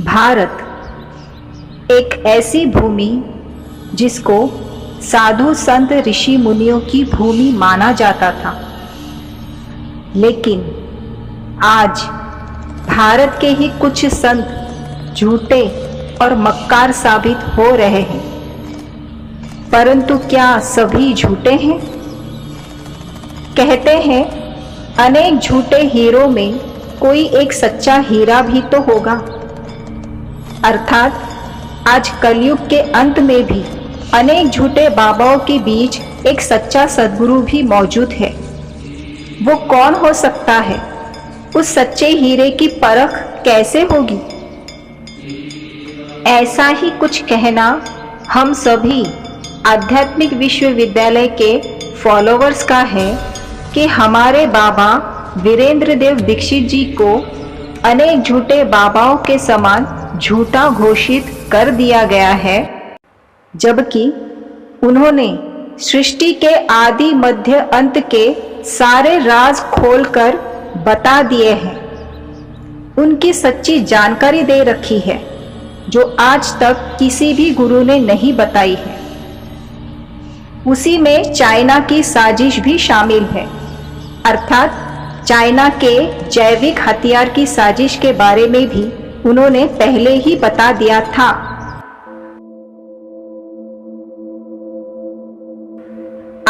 भारत एक ऐसी भूमि जिसको साधु संत ऋषि मुनियों की भूमि माना जाता था, लेकिन आज भारत के ही कुछ संत झूठे और मक्कार साबित हो रहे हैं। परंतु क्या सभी झूठे हैं? कहते हैं अनेक झूठे हीरों में कोई एक सच्चा हीरा भी तो होगा। अर्थात आज कलयुग के अंत में भी अनेक झूठे बाबाओं के बीच एक सच्चा सद्गुरु भी मौजूद है। वो कौन हो सकता है? उस सच्चे हीरे की परख कैसे होगी? ऐसा ही कुछ कहना हम सभी आध्यात्मिक विश्वविद्यालय के फॉलोअर्स का है कि हमारे बाबा वीरेंद्र देव दीक्षित जी को अनेक झूठे बाबाओं के समान झूठा घोषित कर दिया गया है, जबकि उन्होंने सृष्टि के आदि मध्य अंत के सारे राज खोलकर बता दिए हैं। उनकी सच्ची जानकारी दे रखी है जो आज तक किसी भी गुरु ने नहीं बताई है। उसी में चाइना की साजिश भी शामिल है, अर्थात चाइना के जैविक हथियार की साजिश के बारे में भी उन्होंने पहले ही बता दिया था।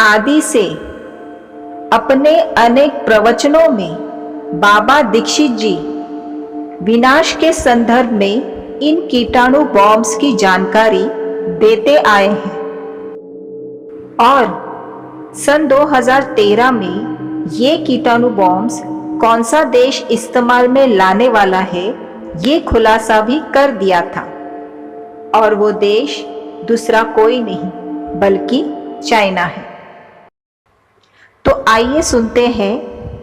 आदि से अपने अनेक प्रवचनों में बाबा दीक्षित जी विनाश के संदर्भ में इन कीटाणु बॉम्ब्स की जानकारी देते आए हैं और सन 2013 में ये कीटाणु बॉम्ब्स कौन सा देश इस्तेमाल में लाने वाला है ये खुलासा भी कर दिया था, और वो देश दूसरा कोई नहीं बल्कि चाइना है। तो आइए सुनते हैं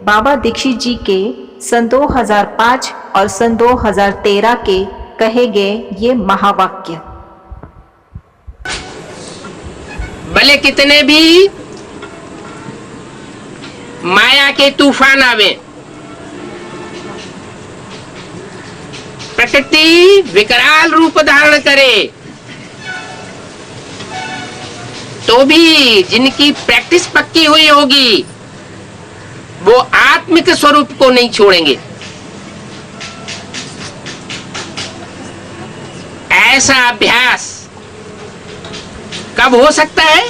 बाबा दीक्षित जी के सन 2005 और सन 2013 के कहे गए ये महावाक्य। भले कितने भी माया के तूफान आवे, प्रकृति विकराल रूप धारण करे, तो भी जिनकी प्रैक्टिस पक्की हुई होगी वो आत्मिक स्वरूप को नहीं छोड़ेंगे। ऐसा अभ्यास कब हो सकता है?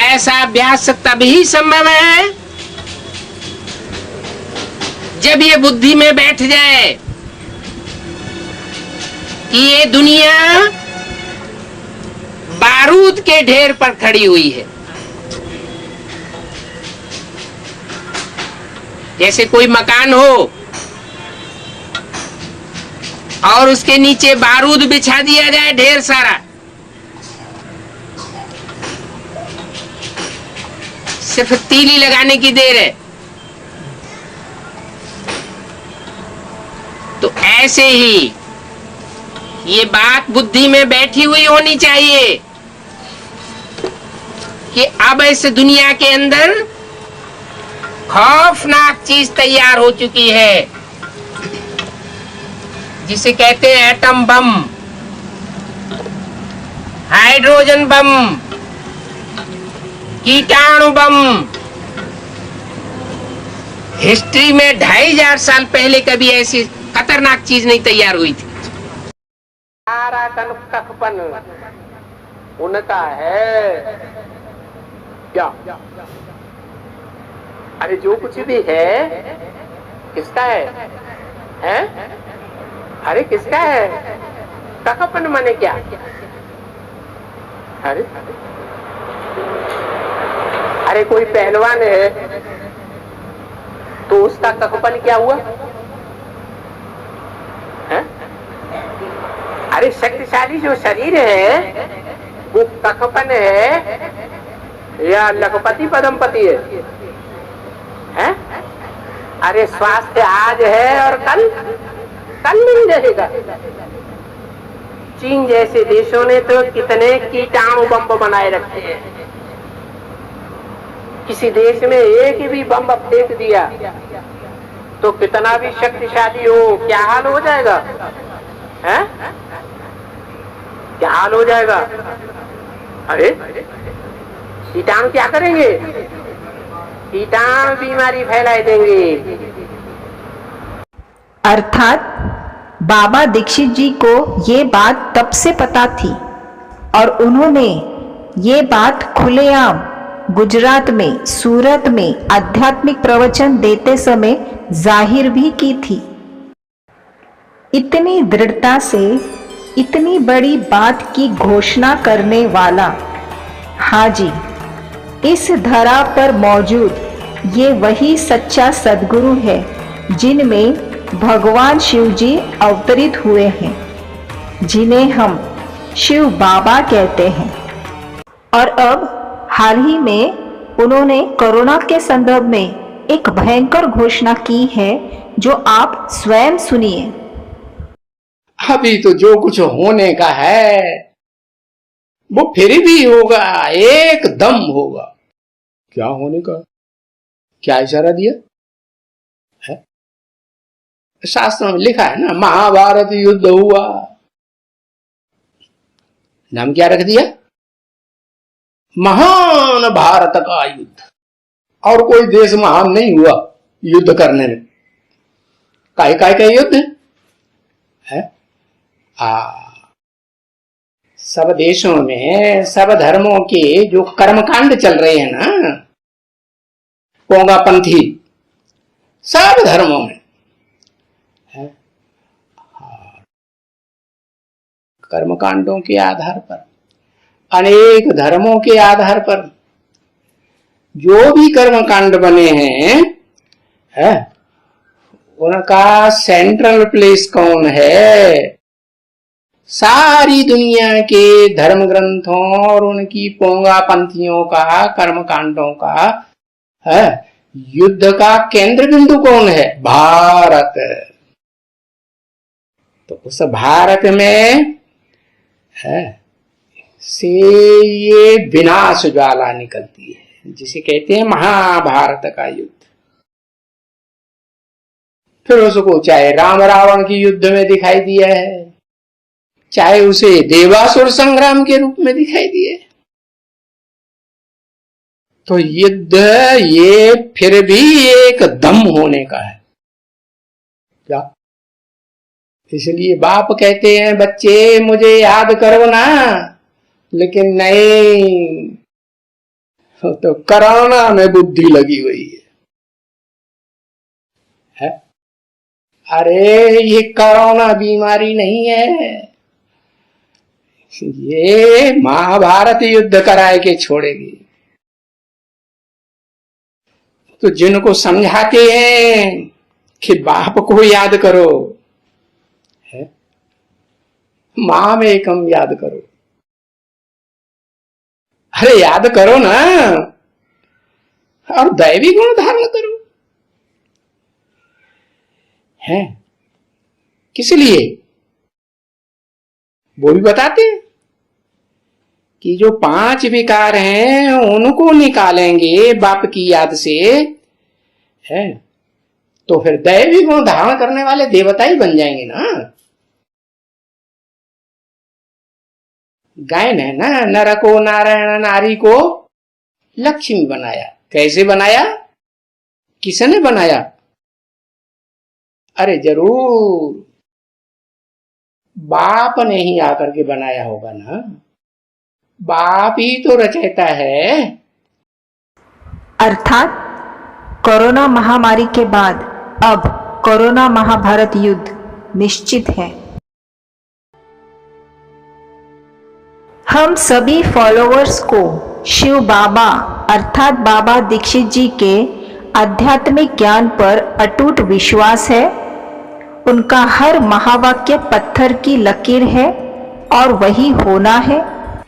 ऐसा अभ्यास तभी संभव है जब ये बुद्धि में बैठ जाए कि ये दुनिया बारूद के ढेर पर खड़ी हुई है। जैसे कोई मकान हो और उसके नीचे बारूद बिछा दिया जाए ढेर सारा, सिर्फ तीली लगाने की देर है। तो ऐसे ही ये बात बुद्धि में बैठी हुई होनी चाहिए कि अब इस दुनिया के अंदर खौफनाक चीज तैयार हो चुकी है, जिसे कहते हैं एटम बम, हाइड्रोजन बम, कीटाणु बम। हिस्ट्री में 2500 साल पहले कभी ऐसी खतरनाक चीज नहीं तैयार हुई थी। सारा कनकपन उनका है क्या? अरे जो कुछ भी है किसका है? अरे किसका है? कखपन माने क्या? अरे कोई पहलवान है तो उसका कखपन क्या हुआ है? अरे शक्तिशाली जो शरीर है वो कखपन है या लखपति पदमपति है? अरे स्वास्थ्य आज है और कल नहीं रहेगा। चीन जैसे देशों ने तो कितने कीटाणु बम बनाए रखे हैं। किसी देश में एक भी बम फेंक दिया तो कितना भी शक्तिशाली हो, क्या हाल हो जाएगा? हैं? क्या हाल हो जाएगा? अरे कीटाणु क्या करेंगे? कीटाणु बीमारी फैलाए देंगे। अर्थात बाबा दीक्षित जी को ये बात तब से पता थी और उन्होंने ये बात खुलेआम गुजरात में, सूरत में आध्यात्मिक प्रवचन देते समय जाहिर भी की थी। इतनी दृढ़ता से इतनी बड़ी बात की घोषणा करने वाला, हाँ जी, इस धरा पर मौजूद ये वही सच्चा सद्गुरु है जिनमें भगवान शिव जी अवतरित हुए हैं, जिन्हें हम शिव बाबा कहते हैं। और अब हाल ही में उन्होंने कोरोना के संदर्भ में एक भयंकर घोषणा की है, जो आप स्वयं सुनिए। अभी तो जो कुछ होने का है वो फिर भी होगा, एकदम होगा। क्या होने का? क्या इशारा दिया है? शास्त्रों में लिखा है ना, महाभारत युद्ध हुआ। नाम क्या रख दिया? महान भारत का युद्ध। और कोई देश महान नहीं हुआ युद्ध करने में। काय काय का युद्ध है? सब देशों में, सब धर्मों के जो कर्मकांड चल रहे हैं ना, पोंगापंथी, सब धर्मों में है, कर्मकांडों के आधार पर, अनेक धर्मों के आधार पर जो भी कर्मकांड बने हैं, है उनका सेंट्रल प्लेस कौन है? सारी दुनिया के धर्म ग्रंथों और उनकी पोंगापंथियों का, कर्मकांडों का है, युद्ध का केंद्र बिंदु कौन है? भारत। तो उस भारत में है से ये विनाश ज्वाला निकलती है, जिसे कहते हैं महाभारत का युद्ध। फिर उसको चाहे राम रावण की युद्ध में दिखाई दिया है, चाहे उसे देवासुर संग्राम के रूप में दिखाई दिए। तो युद्ध ये फिर भी एक दम होने का है। क्या? इसलिए बाप कहते हैं, बच्चे मुझे याद करो ना, लेकिन नहीं, तो कोरोना में बुद्धि लगी हुई है। अरे ये कोरोना बीमारी नहीं है, ये महाभारत युद्ध कराए के छोड़ेगी। तो जिनको समझाते हैं कि बाप को याद करो, है मां में कम याद करो। अरे याद करो ना, और दैवी गुण धारण करो। है किस लिए? वो भी बताते हैं कि जो 5 विकार हैं उनको निकालेंगे बाप की याद से, है तो फिर दैवी गुण धारण करने वाले देवता ही बन जाएंगे ना। गाय ने ना नर को, नारायण नारी को लक्ष्मी बनाया। कैसे बनाया? किसने बनाया? अरे जरूर बाप ने ही आकर के बनाया होगा ना। बाप ही तो रचयिता है। अर्थात कोरोना महामारी के बाद अब कोरोना महाभारत युद्ध निश्चित है। हम सभी फॉलोअर्स को शिव बाबा अर्थात बाबा दीक्षित जी के आध्यात्मिक ज्ञान पर अटूट विश्वास है। उनका हर महावाक्य पत्थर की लकीर है और वही होना है।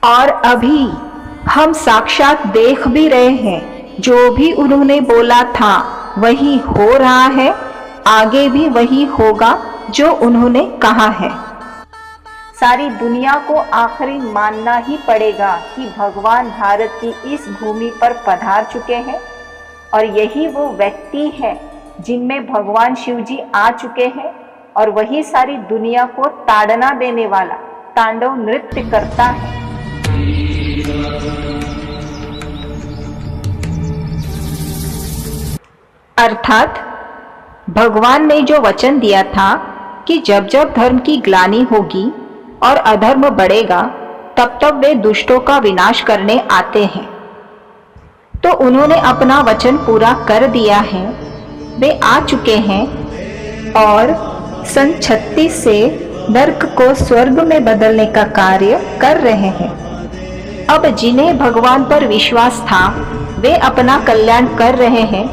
और अभी हम साक्षात देख भी रहे हैं, जो भी उन्होंने बोला था वही हो रहा है, आगे भी वही होगा जो उन्होंने कहा है। सारी दुनिया को आखिरी मानना ही पड़ेगा कि भगवान भारत की इस भूमि पर पधार चुके हैं और यही वो व्यक्ति है जिनमें भगवान शिव जी आ चुके हैं और वही सारी दुनिया को ताड़ना देने वाला तांडव नृत्य करता है। अर्थात भगवान ने जो वचन दिया था कि जब जब धर्म की ग्लानि होगी और अधर्म बढ़ेगा तब तब वे दुष्टों का विनाश करने आते हैं, तो उन्होंने अपना वचन पूरा कर दिया है। वे आ चुके हैं और सन 36 से नरक को स्वर्ग में बदलने का कार्य कर रहे हैं। अब जिन्हें भगवान पर विश्वास था वे अपना कल्याण कर रहे हैं,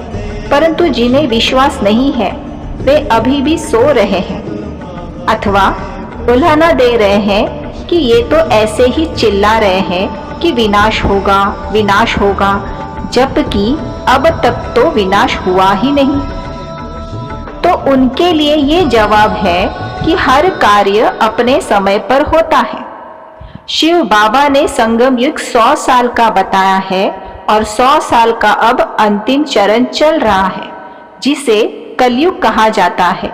परंतु जिन्हें विश्वास नहीं है वे अभी भी सो रहे हैं अथवा उल्हाना दे रहे हैं कि ये तो ऐसे ही चिल्ला रहे हैं कि विनाश होगा विनाश होगा, जबकि अब तक तो विनाश हुआ ही नहीं। तो उनके लिए ये जवाब है कि हर कार्य अपने समय पर होता है। शिव बाबा ने संगम युग 100 साल का बताया है और 100 साल का अब अंतिम चरण चल रहा है, जिसे कलयुग कहा जाता है।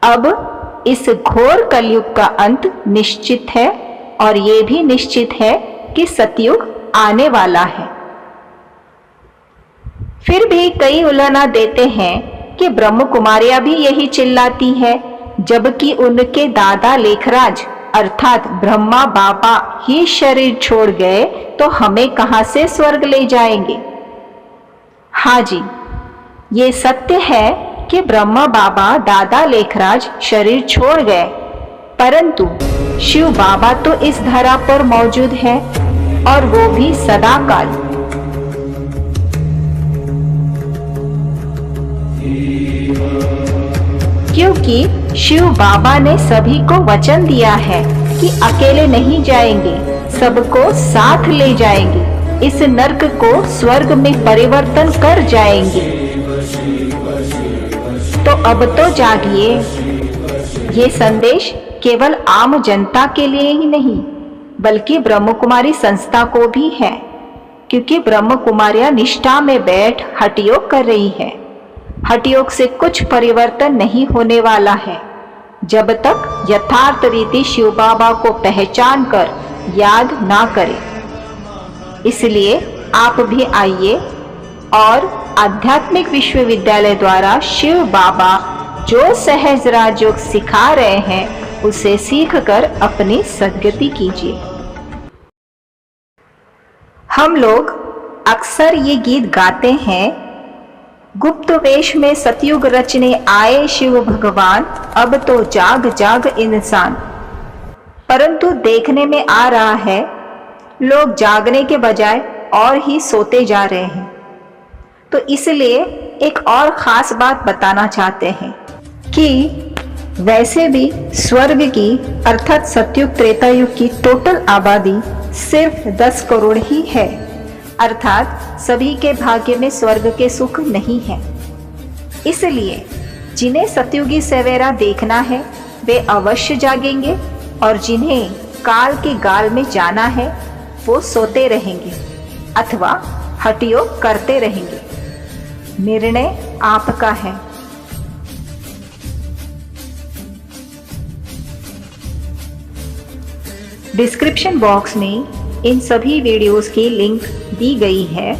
अब इस घोर कलयुग का अंत निश्चित है और ये भी निश्चित है कि सतयुग आने वाला है। फिर भी कई उल्हाना देते हैं कि ब्रह्म कुमारियां भी यही चिल्लाती है, जबकि उनके दादा लेखराज अर्थात ब्रह्मा बाबा ही शरीर छोड़ गए तो हमें कहां से स्वर्ग ले जाएंगे। हाँ जी, ये सत्य है कि ब्रह्मा बाबा दादा लेखराज शरीर छोड़ गए, परंतु शिव बाबा तो इस धरा पर मौजूद है और वो भी सदाकाल। क्योंकि शिव बाबा ने सभी को वचन दिया है कि अकेले नहीं जाएंगे, सबको साथ ले जाएंगे, इस नरक को स्वर्ग में परिवर्तन कर जाएंगे। तो अब तो जागिए। ये संदेश केवल आम जनता के लिए ही नहीं बल्कि ब्रह्म कुमारी संस्था को भी है, क्योंकि ब्रह्म कुमारियां निष्ठा में बैठ हठयोग कर रही है। हठयोग से कुछ परिवर्तन नहीं होने वाला है जब तक यथार्थ रीति शिव बाबा को पहचान कर याद ना करें। इसलिए आप भी आइए और आध्यात्मिक विश्वविद्यालय द्वारा शिव बाबा जो सहज राजयोग सिखा रहे हैं उसे सीखकर अपनी सद्गति कीजिए। हम लोग अक्सर ये गीत गाते हैं, गुप्त वेश में सतयुग रचने आए शिव भगवान, अब तो जाग जाग इंसान। परंतु देखने में आ रहा है लोग जागने के बजाय और ही सोते जा रहे हैं। तो इसलिए एक और खास बात बताना चाहते हैं कि वैसे भी स्वर्ग की अर्थात सतयुग त्रेता युग की टोटल आबादी सिर्फ 10 करोड़ ही है, अर्थात सभी के भाग्य में स्वर्ग के सुख नहीं है। इसलिए जिन्हें सतयुगी सवेरा देखना है वे अवश्य जागेंगे और जिन्हें काल के गाल में जाना है वो सोते रहेंगे अथवा हठयोग करते रहेंगे। निर्णय आपका है। डिस्क्रिप्शन बॉक्स में इन सभी वीडियोस की लिंक दी गई है।